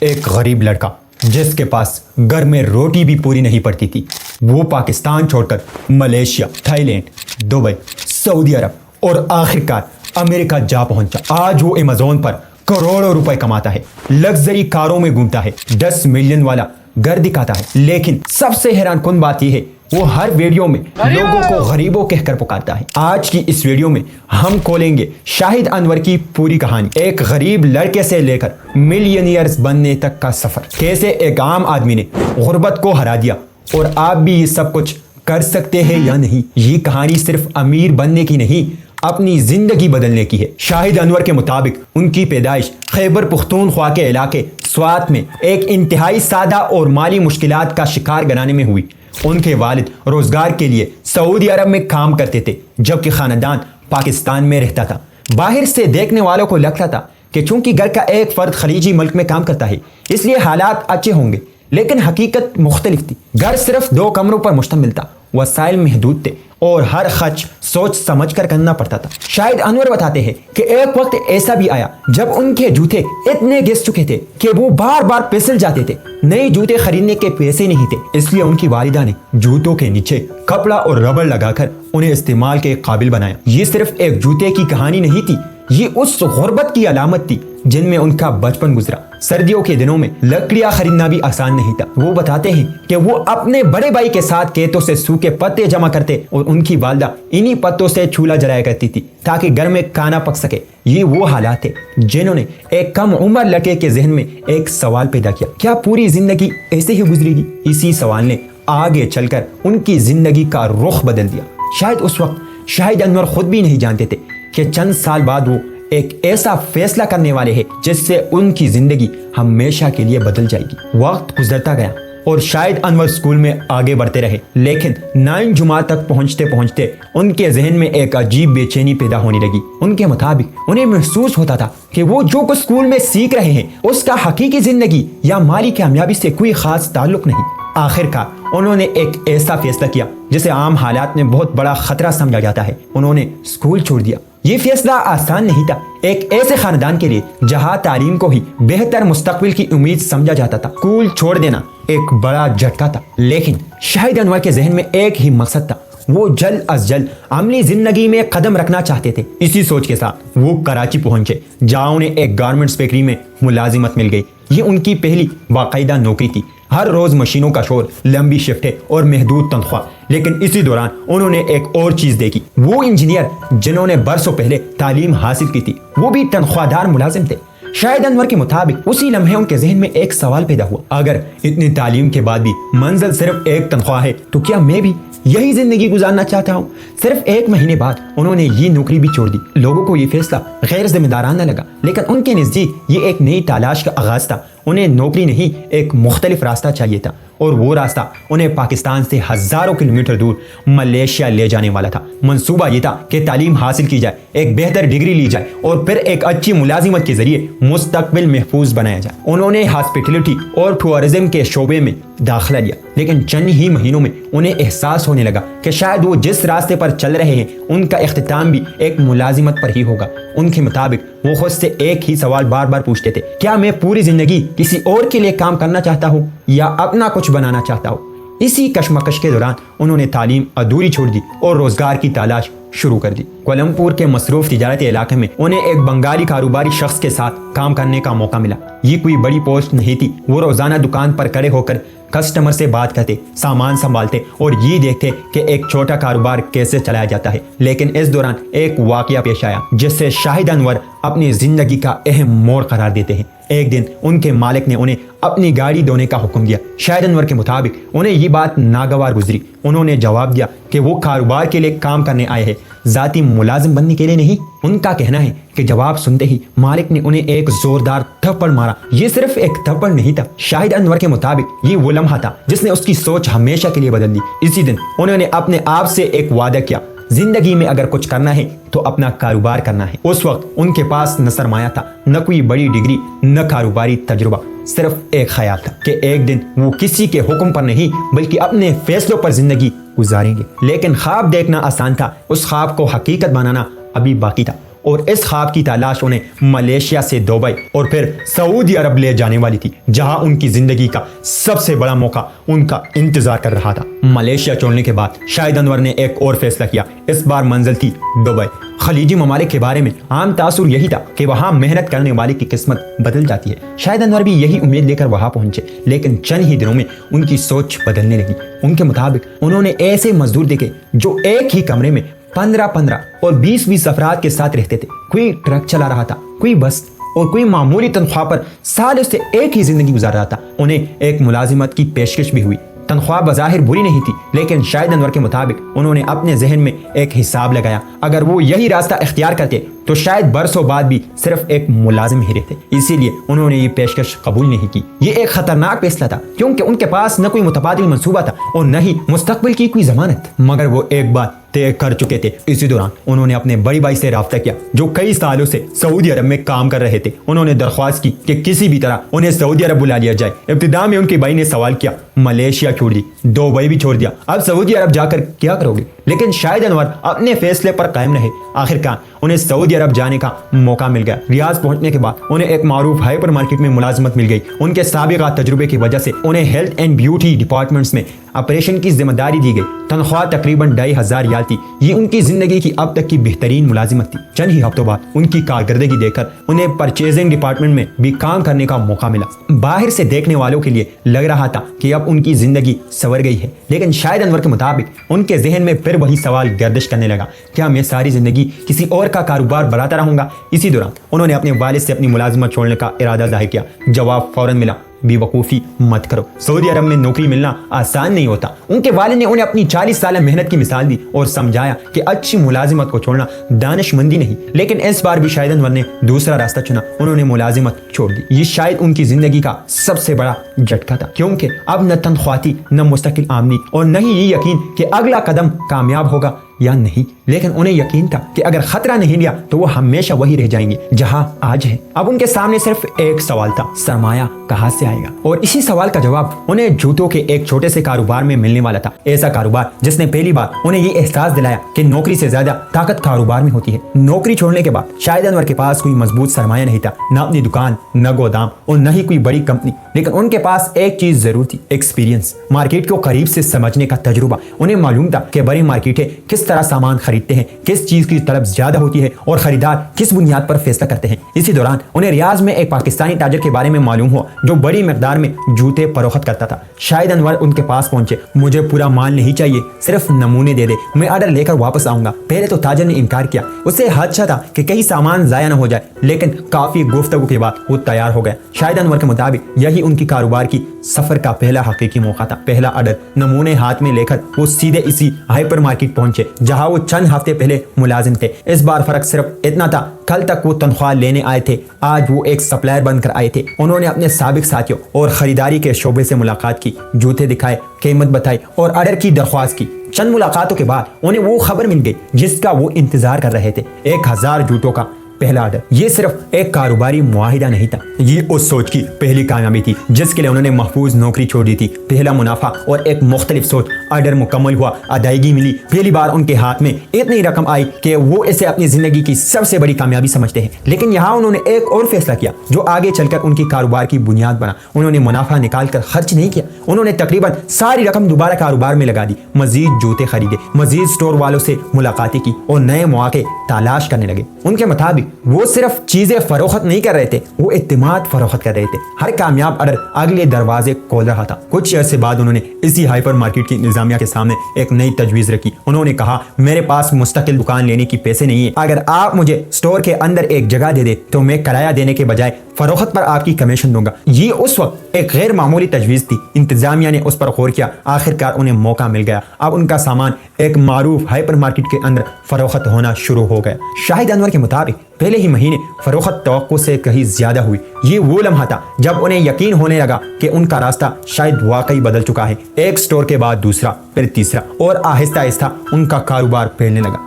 ایک غریب لڑکا جس کے پاس گھر میں روٹی بھی پوری نہیں پڑتی تھی، وہ پاکستان چھوڑ کر ملیشیا، تھائی لینڈ، دبئی، سعودی عرب اور آخرکار امریکہ جا پہنچا۔ آج وہ ایمیزون پر کروڑوں روپے کماتا ہے، لگژری کاروں میں گھومتا ہے، 10 ملین والا گھر دکھاتا ہے۔ لیکن سب سے حیران کن بات یہ ہے وہ ہر ویڈیو میں لوگوں کو غریبوں کہہ کر پکارتا ہے۔ آج کی اس ویڈیو میں ہم کھولیں گے شاہد انور کی پوری کہانی، ایک غریب لڑکے سے لے کر ملینئرز بننے تک کا سفر، کیسے ایک عام آدمی نے غربت کو ہرا دیا اور آپ بھی یہ سب کچھ کر سکتے ہیں یا نہیں۔ یہ کہانی صرف امیر بننے کی نہیں، اپنی زندگی بدلنے کی ہے۔ شاہد انور کے مطابق ان کی پیدائش خیبر پختونخوا کے علاقے سوات میں ایک انتہائی سادہ اور مالی مشکلات کا شکار گھرانے میں ہوئی۔ ان کے والد روزگار کے لیے سعودی عرب میں کام کرتے تھے، جبکہ خاندان پاکستان میں رہتا تھا۔ باہر سے دیکھنے والوں کو لگتا تھا کہ چونکہ گھر کا ایک فرد خلیجی ملک میں کام کرتا ہے اس لیے حالات اچھے ہوں گے، لیکن حقیقت مختلف تھی۔ گھر صرف 2 کمروں پر مشتمل تھا، وسائل محدود تھے اور ہر خرچ سوچ سمجھ کر کرنا پڑتا تھا۔ شاہد انور بتاتے ہیں کہ ایک وقت ایسا بھی آیا جب ان کے جوتے اتنے گھس چکے تھے کہ وہ بار بار پھسل جاتے تھے۔ نئے جوتے خریدنے کے پیسے نہیں تھے، اس لیے ان کی والدہ نے جوتوں کے نیچے کپڑا اور ربڑ لگا کر انہیں استعمال کے قابل بنایا۔ یہ صرف ایک جوتے کی کہانی نہیں تھی، یہ اس غربت کی علامت تھی جن میں ان کا بچپن گزرا۔ سردیوں کے دنوں میں لکڑیاں خریدنا بھی آسان نہیں تھا۔ وہ بتاتے ہیں کہ وہ اپنے بڑے بھائی کے ساتھ کھیتوں سے سوکھے پتے جمع کرتے اور ان کی والدہ انہی پتوں سے چولہا جلایا کرتی تھی تاکہ گھر میں کھانا پک سکے۔ یہ وہ حالات تھے جنہوں نے ایک کم عمر لڑکے کے ذہن میں ایک سوال پیدا کیا، کیا پوری زندگی ایسے ہی گزرے گی؟ اسی سوال نے آگے چل کر ان کی زندگی کا رخ بدل دیا۔ شاید اس وقت شاہد انور خود بھی نہیں جانتے تھے کہ چند سال بعد وہ ایک ایسا فیصلہ کرنے والے ہیں جس سے ان کی زندگی ہمیشہ کے لیے بدل جائے گی۔ وقت گزرتا گیا اور شاہد انور اسکول میں آگے بڑھتے رہے، لیکن 9 جماعت تک پہنچتے پہنچتے ان کے ذہن میں ایک عجیب بے چینی پیدا ہونے لگی۔ ان کے مطابق انہیں محسوس ہوتا تھا کہ وہ جو کچھ اسکول میں سیکھ رہے ہیں اس کا حقیقی زندگی یا مالی کامیابی سے کوئی خاص تعلق نہیں۔ آخرکار انہوں نے ایک ایسا فیصلہ کیا جسے عام حالات میں بہت بڑا خطرہ سمجھا جاتا ہے، انہوں نے اسکول چھوڑ دیا۔ یہ فیصلہ آسان نہیں تھا، ایک ایسے خاندان کے لیے جہاں تعلیم کو ہی بہتر مستقبل کی امید سمجھا جاتا تھا۔ اسکول چھوڑ دینا ایک بڑا جھٹکا تھا، لیکن شاہد انور کے ذہن میں ایک ہی مقصد تھا، وہ جلد از جلد عملی زندگی میں قدم رکھنا چاہتے تھے۔ اسی سوچ کے ساتھ وہ کراچی پہنچے، جہاں انہیں ایک گارمنٹس فیکٹری میں ملازمت مل گئی۔ یہ ان کی پہلی باقاعدہ نوکری تھی، ہر روز مشینوں کا شور، لمبی شفٹیں اور محدود تنخواہ۔ لیکن اسی دوران انہوں نے ایک اور چیز دیکھی، وہ انجینئر جنہوں نے برسوں پہلے تعلیم حاصل کی تھی وہ بھی تنخواہ دار ملازم تھے۔ شاہد انور کے مطابق اسی لمحے ان کے ذہن میں ایک سوال پیدا ہوا، اگر اتنی تعلیم کے بعد بھی منزل صرف ایک تنخواہ ہے تو کیا میں بھی یہی زندگی گزارنا چاہتا ہوں؟ صرف 1 مہینے بعد انہوں نے یہ نوکری بھی چھوڑ دی۔ لوگوں کو یہ فیصلہ غیر ذمہ دارانہ لگا، لیکن ان کے نزدیک یہ ایک نئی تلاش کا آغاز تھا۔ انہیں نوکری نہیں، ایک مختلف راستہ چاہیے تھا، اور وہ راستہ انہیں پاکستان سے ہزاروں کلومیٹر دور ملیشیا لے جانے والا تھا۔ منصوبہ یہ تھا کہ تعلیم حاصل کی جائے، ایک بہتر ڈگری لی جائے اور پھر ایک اچھی ملازمت کے ذریعے مستقبل محفوظ بنایا جائے۔ انہوں نے ہاسپٹیلٹی اور ٹورزم کے شعبے میں داخلہ لیا، لیکن چند ہی مہینوں میں انہیں احساس ہونے لگا کہ شاید وہ جس راستے پر چل رہے ہیں ان کا اختتام بھی ایک ملازمت پر ہی ہوگا۔ ان کے مطابق وہ خود سے ایک ہی سوال بار بار پوچھتے تھے، کیا میں پوری زندگی کسی اور کے لیے کام کرنا چاہتا ہوں یا اپنا کچھ بنانا چاہتا ہوں؟ اسی کشمکش کے دوران انہوں نے تعلیم ادھوری چھوڑ دی اور روزگار کی تلاش شروع کر دی۔ کوالمپور کے مصروف تجارتی علاقے میں انہیں ایک بنگالی کاروباری شخص کے ساتھ کام کرنے کا موقع ملا۔ یہ کوئی بڑی پوسٹ نہیں تھی، وہ روزانہ دکان پر کھڑے ہو کر کسٹمر سے بات کرتے، سامان سنبھالتے اور یہ دیکھتے کہ ایک چھوٹا کاروبار کیسے چلایا جاتا ہے۔ لیکن اس دوران ایک واقعہ پیش آیا جس سے شاہد انور اپنی زندگی کا اہم موڑ قرار دیتے ہیں۔ ایک دن ان کے مالک نے انہیں اپنی گاڑی دھونے کا حکم دیا۔ شاہد انور کے مطابق انہیں یہ بات ناگوار گزری۔ انہوں نے جواب دیا کہ وہ کاروبار کے لیے کام کرنے آئے ہیں، ذاتی ملازم بننے کے لیے نہیں۔ ان کا کہنا ہے کہ جواب سنتے ہی مالک نے انہیں ایک زوردار تھپڑ مارا۔ یہ صرف ایک تھپڑ نہیں تھا، شاہد انور کے مطابق یہ وہ لمحہ تھا جس نے اس کی سوچ ہمیشہ کے لیے بدل دی۔ اسی دن انہوں نے اپنے آپ سے ایک وعدہ کیا، زندگی میں اگر کچھ کرنا ہے تو اپنا کاروبار کرنا ہے۔ اس وقت ان کے پاس نہ سرمایہ تھا، نہ کوئی بڑی ڈگری، نہ کاروباری تجربہ، صرف ایک خیال تھا کہ ایک دن وہ کسی کے حکم پر نہیں بلکہ اپنے فیصلوں پر زندگی گزاریں گے۔ لیکن خواب دیکھنا آسان تھا، اس خواب کو حقیقت بنانا ابھی باقی تھا۔ اور اس خواب کی تلاش انہیں ملیشیا سے دبئی اور پھر سعودی عرب لے جانے والی تھی، جہاں ان کی زندگی کا سب سے بڑا موقع ان کا انتظار کر رہا تھا۔ ملیشیا چھوڑنے کے بعد شاہد انور نے ایک اور فیصلہ کیا۔ اس بار منزل تھی دبئی۔ خلیجی ممالک کے بارے میں عام تاثر یہی تھا کہ وہاں محنت کرنے والے کی قسمت بدل جاتی ہے۔ شاہد انور بھی یہی امید لے کر وہاں پہنچے، لیکن چند ہی دنوں میں ان کی سوچ بدلنے لگی۔ ان کے مطابق انہوں نے ایسے مزدور دیکھے جو ایک ہی کمرے میں 15 اور 20 افراد کے ساتھ رہتے تھے۔ کوئی ٹرک چلا رہا تھا، کوئی بس، اور کوئی معمولی تنخواہ پر سالوں سے ایک ہی زندگی گزار رہا تھا۔ انہیں ایک ملازمت کی پیشکش بھی ہوئی۔ تنخواہ بظاہر بری نہیں تھی، لیکن شاہد انور کے مطابق انہوں نے اپنے ذہن میں ایک حساب لگایا، اگر وہ یہی راستہ اختیار کرتے تو شاید برسوں بعد بھی صرف ایک ملازم ہی رہتے۔ اسی لیے انہوں نے یہ پیشکش قبول نہیں کی۔ یہ ایک خطرناک فیصلہ تھا، کیونکہ ان کے پاس نہ کوئی متبادل منصوبہ تھا اور نہ ہی مستقبل کی کوئی ضمانت، مگر وہ ایک بات طے کر چکے تھے۔ اسی دوران انہوں نے اپنے بڑے بھائی سے رابطہ کیا، جو کئی سالوں سے سعودی عرب میں کام کر رہے تھے۔ انہوں نے درخواست کی کہ کسی بھی طرح انہیں سعودی عرب بلا لیا جائے۔ ابتدا میں ان کے بھائی نے سوال کیا، ملیشیا چھوڑ دی، دبئی بھی چھوڑ دیا، اب سعودی عرب جا کر کیا کرو گے؟ لیکن شاہد انور اپنے فیصلے پر قائم رہے۔ آخرکار انہیں سعودی عرب جانے کا موقع مل گیا۔ ریاض پہنچنے کے بعد انہیں ایک معروف ہائپر مارکیٹ میں ملازمت مل گئی۔ ان کے سابقہ تجربے کی وجہ سے انہیں ہیلتھ اینڈ بیوٹی ڈپارٹمنٹس میں آپریشن کی ذمہ داری دی گئی۔ تنخواہ تقریباً 2500 ریال تھی۔ یہ ان کی زندگی کی اب تک کی بہترین ملازمت تھی۔ چند ہی ہفتوں بعد ان کی کارکردگی دیکھ کر انہیں پرچیزنگ ڈپارٹمنٹ میں بھی کام کرنے کا موقع ملا۔ باہر سے دیکھنے والوں کے لیے لگ رہا تھا کہ اب ان کی زندگی سنور گئی ہے، لیکن شاہد انور کے مطابق ان کے ذہن میں پھر وہی سوال گردش کرنے لگا، کیا میں ساری زندگی کسی اور کا کاروبار بڑھاتا رہوں گا؟ اسی دوران انہوں نے اپنے والد سے اپنی ملازمت چھوڑنے کا ارادہ ظاہر کیا۔ جواب فوراً ملا، بے وقوفی مت کرو، سعودی عرب میں نوکری ملنا آسان نہیں ہوتا۔ ان کے والد نے انہیں اپنی 40 سالہ محنت کی مثال دی اور سمجھایا کہ اچھی ملازمت کو چھوڑنا دانش مندی نہیں۔ لیکن اس بار بھی شاہد انور نے دوسرا راستہ چنا، انہوں نے ملازمت چھوڑ دی۔ یہ شاید ان کی زندگی کا سب سے بڑا جھٹکا تھا، کیونکہ اب نہ تنخواہ تھی، نہ مستقل آمدنی، اور نہ ہی یہ یقین کہ اگلا قدم کامیاب ہوگا یا نہیں۔ لیکن انہیں یقین تھا کہ اگر خطرہ نہیں لیا تو وہ ہمیشہ وہی رہ جائیں گے جہاں آج ہے۔ اب ان کے سامنے صرف ایک سوال تھا، سرمایہ کہاں سے آئے گا؟ اور اسی سوال کا جواب انہیں جوتوں کے ایک چھوٹے سے کاروبار میں ملنے والا تھا۔ ایسا کاروبار جس نے پہلی بار انہیں یہ احساس دلایا کہ نوکری سے زیادہ طاقت کاروبار میں ہوتی ہے۔ نوکری چھوڑنے کے بعد شاہد انور کے پاس کوئی مضبوط سرمایہ نہیں تھا، نہ اپنی دکان، نہ گودام، اور نہ ہی کوئی بڑی کمپنی، لیکن ان کے پاس ایک چیز ضرور تھی، ایکسپیرینس، مارکیٹ کو قریب سے سمجھنے کا تجربہ۔ انہیں معلوم تھا کہ بڑی مارکیٹیں کس طرح سامان خریدتے ہیں، کس چیز کی طلب زیادہ ہوتی ہے اور خریدار کس بنیاد پر فیصلہ کرتے ہیں۔ اسی دوران انہیں ریاض میں ایک پاکستانی تاجر کے بارے میں معلوم ہوا جو بڑی مقدار میں جوتے فروخت کرتا تھا۔ شاہد انور ان کے پاس پہنچے، مجھے پورا مال نہیں چاہیے، صرف نمونے دے دے، میں آرڈر لے کر واپس آؤں گا۔ پہلے تو تاجر نے انکار کیا، اسے خدشہ تھا کہ کہیں سامان ضائع نہ ہو جائے، لیکن کافی گفتگو کے بعد وہ تیار ہو گیا۔ شاہد انور کے مطابق یہی ان کی کاروبار کی سفر کا پہلا حقیقی موقع تھا۔ پہلا آرڈر نمونے ہاتھ میں لے کر وہ سیدھے اسی ہائپر مارکیٹ پہنچے جہاں وہ چند ہفتے پہلے ملازم تھے۔ اس بار فرق صرف اتنا تھا، کل تک وہ تنخواہ لینے آئے تھے، آج وہ ایک سپلائر بن کر آئے تھے۔ انہوں نے اپنے سابق ساتھیوں اور خریداری کے شعبے سے ملاقات کی، جوتے دکھائے، قیمت بتائی اور آرڈر کی درخواست کی۔ چند ملاقاتوں کے بعد انہیں وہ خبر مل گئی جس کا وہ انتظار کر رہے تھے، 1000 جوتوں کا پہلا آرڈر۔ یہ صرف ایک کاروباری معاہدہ نہیں تھا، یہ اس سوچ کی پہلی کامیابی تھی جس کے لیے انہوں نے محفوظ نوکری چھوڑ دی تھی۔ پہلا منافع اور ایک مختلف سوچ۔ آرڈر مکمل ہوا، ادائیگی ملی، پہلی بار ان کے ہاتھ میں اتنی رقم آئی کہ وہ اسے اپنی زندگی کی سب سے بڑی کامیابی سمجھتے ہیں۔ لیکن یہاں انہوں نے ایک اور فیصلہ کیا جو آگے چل کر ان کی کاروبار کی بنیاد بنا۔ انہوں نے منافع نکال کر خرچ نہیں کیا، انہوں نے تقریباً ساری رقم دوبارہ کاروبار میں لگا دی، مزید جوتے خریدے، مزید سٹور والوں سے ملاقاتیں کی اور نئے مواقع تلاش کرنے لگے۔ ان کے مطابق وہ صرف چیزیں فروخت نہیں کر رہے تھے، وہ اعتماد فروخت کر رہے تھے۔ ہر کامیاب آرڈر اگلے دروازے کھول رہا تھا۔ کچھ عرصے بعد انہوں نے اسی ہائپر مارکیٹ کی انتظامیہ کے سامنے ایک نئی تجویز رکھی۔ انہوں نے کہا، میرے پاس مستقل دکان لینے کی پیسے نہیں ہیں، اگر آپ مجھے سٹور کے اندر ایک جگہ دے دیں تو میں کرایہ دینے کے بجائے فروخت پر آپ کی کمیشن دوں گا۔ یہ اس وقت ایک غیر معمولی تجویز تھی۔ انتظامیہ نے اس پر غور کیا، آخرکار انہیں موقع مل گیا۔ اب ان کا سامان ایک معروف ہائپر مارکیٹ کے اندر فروخت ہونا شروع ہو گیا۔ شاہد انور کے مطابق پہلے ہی مہینے فروخت توقع سے کہیں زیادہ ہوئی۔ یہ وہ لمحہ تھا جب انہیں یقین ہونے لگا کہ ان کا راستہ شاید واقعی بدل چکا ہے۔ ایک سٹور کے بعد دوسرا، پھر تیسرا، اور آہستہ آہستہ ان کا کاروبار پھیلنے لگا۔